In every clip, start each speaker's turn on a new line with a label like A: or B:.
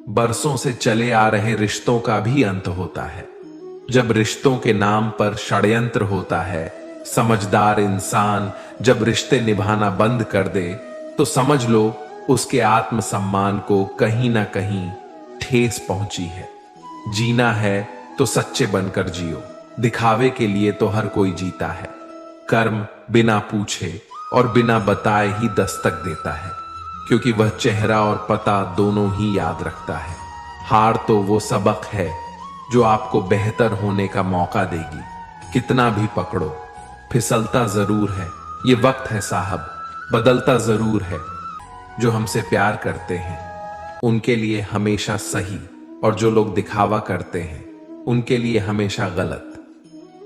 A: बरसों से चले आ रहे रिश्तों का भी अंत होता है। जब रिश्तों के नाम पर षड्यंत्र होता है, समझदार इंसान जब रिश्ते निभाना बंद कर दे, तो समझ लो उसके आत्मसम्मान को कहीं ना कहीं ठेस पहुंची है। जीना है तो सच्चे बनकर जियो, दिखावे के लिए तो हर कोई जीता है। कर्म बिना पूछे और बिना बताए ही दस्तक देता है, क्योंकि वह चेहरा और पता दोनों ही याद रखता है। हार तो वो सबक है जो आपको बेहतर होने का मौका देगी। कितना भी पकड़ो, फिसलता जरूर है, ये वक्त है साहब, बदलता जरूर है। जो हमसे प्यार करते हैं उनके लिए हमेशा सही, और जो लोग दिखावा करते हैं उनके लिए हमेशा गलत।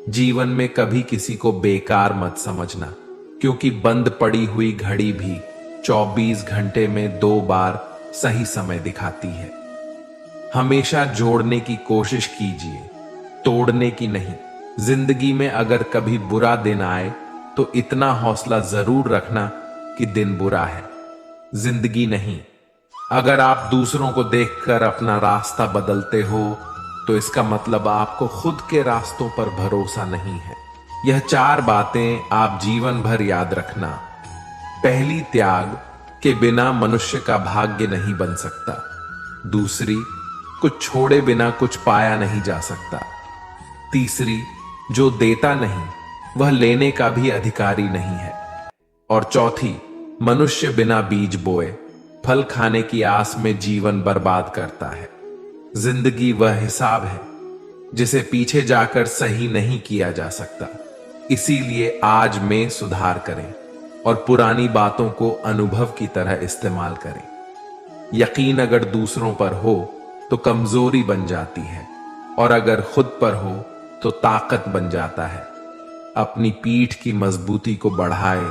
A: जीवन में कभी किसी को बेकार मत समझना, क्योंकि बंद पड़ी हुई घड़ी भी 24 घंटे में 2 बार सही समय दिखाती है। हमेशा जोड़ने की कोशिश कीजिए, तोड़ने की नहीं। जिंदगी में अगर कभी बुरा दिन आए तो इतना हौसला जरूर रखना कि दिन बुरा है, जिंदगी नहीं। अगर आप दूसरों को देखकर अपना रास्ता बदलते हो तो इसका मतलब आपको खुद के रास्तों पर भरोसा नहीं है। यह 4 बातें आप जीवन भर याद रखना। पहली, त्याग के बिना मनुष्य का भाग्य नहीं बन सकता। दूसरी, कुछ छोड़े बिना कुछ पाया नहीं जा सकता। तीसरी, जो देता नहीं वह लेने का भी अधिकारी नहीं है। और चौथी, मनुष्य बिना बीज बोए फल खाने की आस में जीवन बर्बाद करता है। जिंदगी वह हिसाब है जिसे पीछे जाकर सही नहीं किया जा सकता। इसीलिए आज में सुधार करें और पुरानी बातों को अनुभव की तरह इस्तेमाल करें। यकीन अगर दूसरों पर हो तो कमजोरी बन जाती है, और अगर खुद पर हो तो ताकत बन जाता है। अपनी पीठ की मजबूती को बढ़ाए।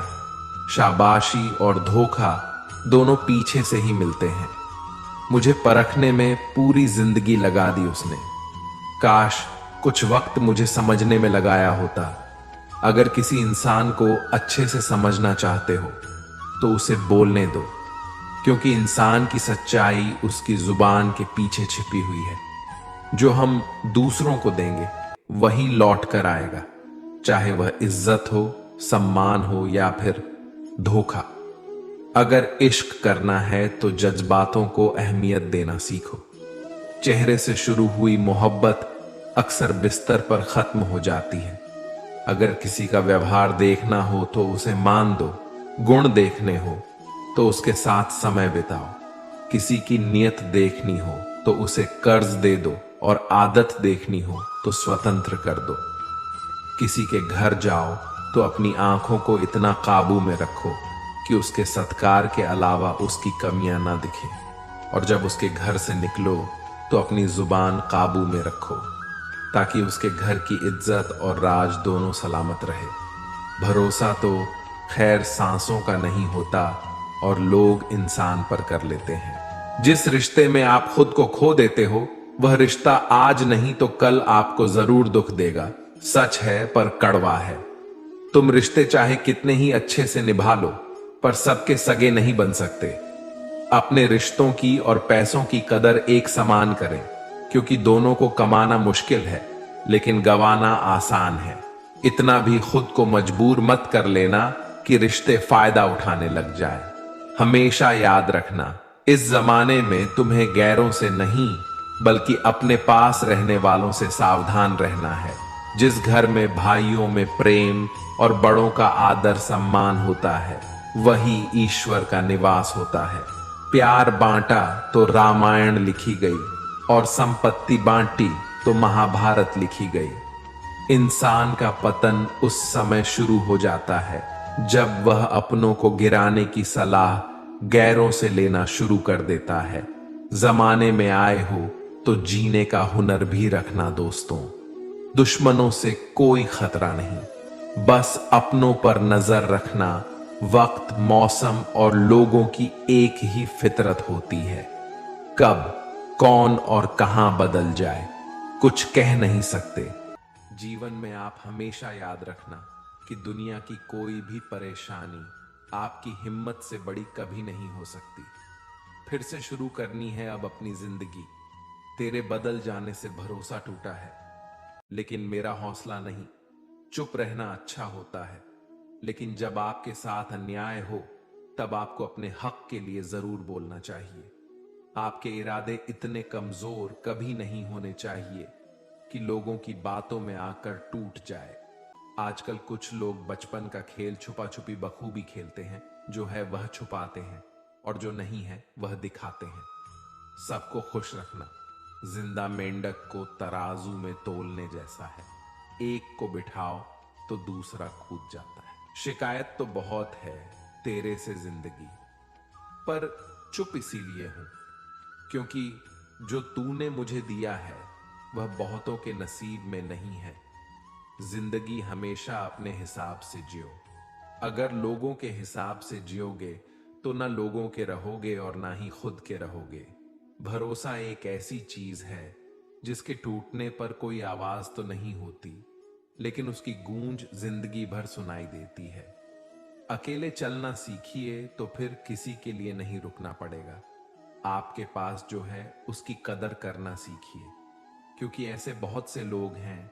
A: शाबाशी और धोखा दोनों पीछे से ही मिलते हैं। मुझे परखने में पूरी जिंदगी लगा दी उसने। काश कुछ वक्त मुझे समझने में लगाया होता। अगर किसी इंसान को अच्छे से समझना चाहते हो तो उसे बोलने दो, क्योंकि इंसान की सच्चाई उसकी जुबान के पीछे छिपी हुई है। जो हम दूसरों को देंगे वही लौट कर आएगा, चाहे वह इज्जत हो, सम्मान हो या फिर धोखा। अगर इश्क करना है तो जज्बातों को अहमियत देना सीखो। चेहरे से शुरू हुई मोहब्बत अक्सर बिस्तर पर खत्म हो जाती है। अगर किसी का व्यवहार देखना हो तो उसे मान दो, गुण देखने हो तो उसके साथ समय बिताओ। किसी की नियत देखनी हो तो उसे कर्ज दे दो, और आदत देखनी हो तो स्वतंत्र कर दो। किसी के घर जाओ तो अपनी आंखों को इतना काबू में रखो कि उसके सत्कार के अलावा उसकी कमियां ना दिखें। और जब उसके घर से निकलो तो अपनी जुबान काबू में रखो, ताकि उसके घर की इज्जत और राज दोनों सलामत रहे। भरोसा तो खैर सांसों का नहीं होता, और लोग इंसान पर कर लेते हैं। जिस रिश्ते में आप खुद को खो देते हो वह रिश्ता आज नहीं तो कल आपको जरूर दुख देगा। सच है पर कड़वा है। तुम रिश्ते चाहे कितने ही अच्छे से निभा लो, पर सबके सगे नहीं बन सकते। अपने रिश्तों की और पैसों की कदर एक समान करें, क्योंकि दोनों को कमाना मुश्किल है लेकिन गंवाना आसान है। इतना भी खुद को मजबूर मत कर लेना कि रिश्ते फायदा उठाने लग जाए। हमेशा याद रखना, इस जमाने में तुम्हें गैरों से नहीं बल्कि अपने पास रहने वालों से सावधान रहना है। जिस घर में भाइयों में प्रेम और बड़ों का आदर सम्मान होता है वही ईश्वर का निवास होता है। प्यार बांटा तो रामायण लिखी गई, और संपत्ति बांटी तो महाभारत लिखी गई। इंसान का पतन उस समय शुरू हो जाता है जब वह अपनों को गिराने की सलाह गैरों से लेना शुरू कर देता है। जमाने में आए हो तो जीने का हुनर भी रखना दोस्तों। दुश्मनों से कोई खतरा नहीं, बस अपनों पर नजर रखना। वक्त, मौसम और लोगों की एक ही फितरत होती है। कब, कौन और कहां बदल जाए कुछ कह नहीं सकते। जीवन में आप हमेशा याद रखना कि दुनिया की कोई भी परेशानी आपकी हिम्मत से बड़ी कभी नहीं हो सकती। फिर से शुरू करनी है अब अपनी जिंदगी। तेरे बदल जाने से भरोसा टूटा है, लेकिन मेरा हौसला नहीं। चुप रहना अच्छा होता है, लेकिन जब आपके साथ अन्याय हो तब आपको अपने हक के लिए जरूर बोलना चाहिए। आपके इरादे इतने कमजोर कभी नहीं होने चाहिए कि लोगों की बातों में आकर टूट जाए। आजकल कुछ लोग बचपन का खेल छुपा छुपी बखूबी खेलते हैं। जो है वह छुपाते हैं और जो नहीं है वह दिखाते हैं। सबको खुश रखना जिंदा मेंढक को तराजू में तोलने जैसा है। एक को बिठाओ तो दूसरा कूद जाता है। शिकायत तो बहुत है तेरे से जिंदगी, पर चुप इसीलिए हूं क्योंकि जो तूने मुझे दिया है वह बहुतों के नसीब में नहीं है। जिंदगी हमेशा अपने हिसाब से जियो। अगर लोगों के हिसाब से जियोगे तो ना लोगों के रहोगे और ना ही खुद के रहोगे। भरोसा एक ऐसी चीज है जिसके टूटने पर कोई आवाज तो नहीं होती, लेकिन उसकी गूंज जिंदगी भर सुनाई देती है। अकेले चलना सीखिए तो फिर किसी के लिए नहीं रुकना पड़ेगा। आपके पास जो है उसकी कदर करना सीखिए, क्योंकि ऐसे बहुत से लोग हैं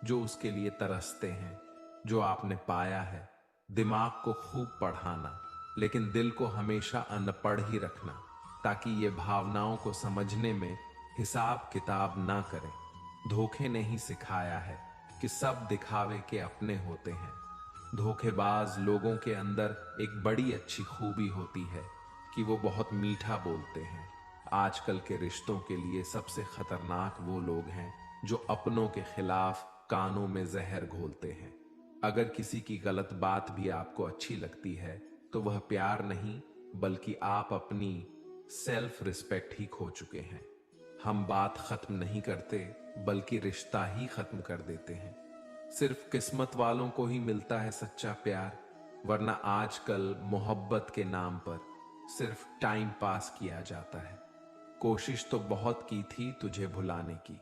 A: जो उसके लिए तरसते हैं। जो आपने पाया है, दिमाग को खूब पढ़ाना, लेकिन दिल को हमेशा अनपढ़ ही रखना, ताकि ये भावनाओं को समझने में हिसाब किताब ना करें। धोखे ने ही सिखाया है कि सब दिखावे के अपने होते हैं। धोखेबाज लोगों के अंदर एक बड़ी अच्छी खूबी होती है कि वो बहुत मीठा बोलते हैं। आजकल के रिश्तों के लिए सबसे खतरनाक वो लोग हैं जो अपनों के खिलाफ कानों में जहर घोलते हैं। अगर किसी की गलत बात भी आपको अच्छी लगती है तो वह प्यार नहीं, बल्कि आप अपनी सेल्फ रिस्पेक्ट ही खो चुके हैं। हम बात खत्म नहीं करते, बल्कि रिश्ता ही खत्म कर देते हैं। सिर्फ किस्मत वालों को ही मिलता है सच्चा प्यार, वरना आजकल मोहब्बत के नाम पर सिर्फ टाइम पास किया जाता है। कोशिश तो बहुत की थी तुझे भुलाने की,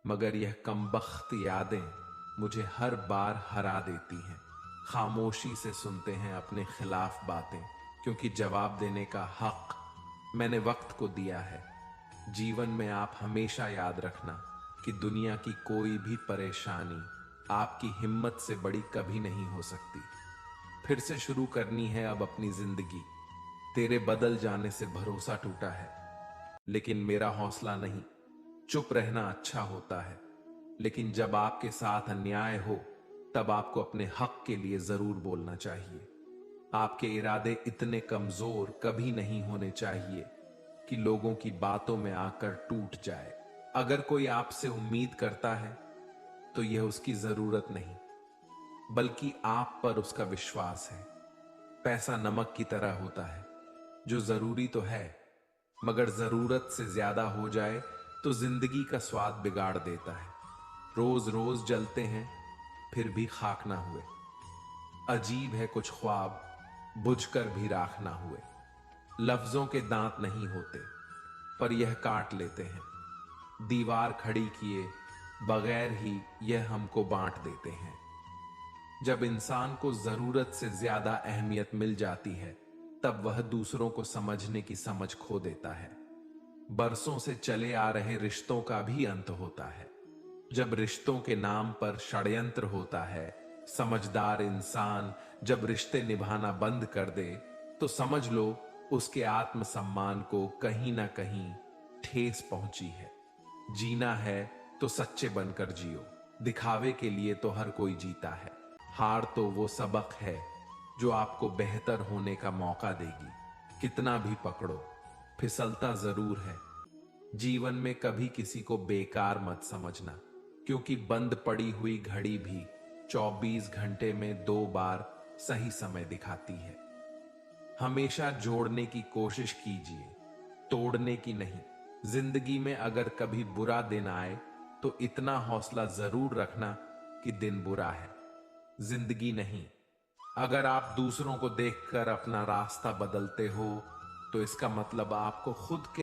A: मगर यह कमबख्त यादें मुझे हर बार हरा देती हैं। खामोशी से सुनते हैं अपने खिलाफ बातें, क्योंकि जवाब देने का हक मैंने वक्त को दिया है। जीवन में आप हमेशा याद रखना कि दुनिया की कोई भी परेशानी आपकी हिम्मत से बड़ी कभी नहीं हो सकती। फिर से शुरू करनी है अब अपनी जिंदगी। तेरे बदल जाने से भरोसा टूटा है, लेकिन मेरा हौसला नहीं। चुप रहना अच्छा होता है, लेकिन जब आपके साथ अन्याय हो तब आपको अपने हक के लिए जरूर बोलना चाहिए। आपके इरादे इतने कमजोर कभी नहीं होने चाहिए कि लोगों की बातों में आकर टूट जाए। अगर कोई आपसे उम्मीद करता है तो यह उसकी जरूरत नहीं, बल्कि आप पर उसका विश्वास है। पैसा नमक की तरह होता है, जो जरूरी तो है, मगर जरूरत से ज्यादा हो जाए तो जिंदगी का स्वाद बिगाड़ देता है। रोज रोज जलते हैं फिर भी खाक ना हुए। अजीब है कुछ ख्वाब बुझकर भी राख ना हुए। लफ्जों के दांत नहीं होते, पर यह काट लेते हैं। दीवार खड़ी किए बगैर ही यह हमको बांट देते हैं। जब इंसान को जरूरत से ज्यादा अहमियत मिल जाती है तब वह दूसरों को समझने की समझ खो देता है। बरसों से चले आ रहे रिश्तों का भी अंत होता है। जब रिश्तों के नाम पर षड्यंत्र होता है, समझदार इंसान जब रिश्ते निभाना बंद कर दे तो समझ लो उसके आत्मसम्मान को कहीं ना कहीं ठेस पहुंची है। जीना है तो सच्चे बनकर जियो, दिखावे के लिए तो हर कोई जीता है। हार तो वो सबक है जो आपको बेहतर होने का मौका देगी। कितना भी पकड़ो, फिसलता जरूर है। जीवन में कभी किसी को बेकार मत समझना, क्योंकि बंद पड़ी हुई घड़ी भी 24 घंटे में 2 बार सही समय दिखाती है। हमेशा जोड़ने की कोशिश कीजिए, तोड़ने की नहीं। जिंदगी में अगर कभी बुरा दिन आए तो इतना हौसला जरूर रखना कि दिन बुरा है, जिंदगी नहीं। अगर आप दूसरों को देखकर अपना रास्ता बदलते हो तो इसका मतलब आपको खुद के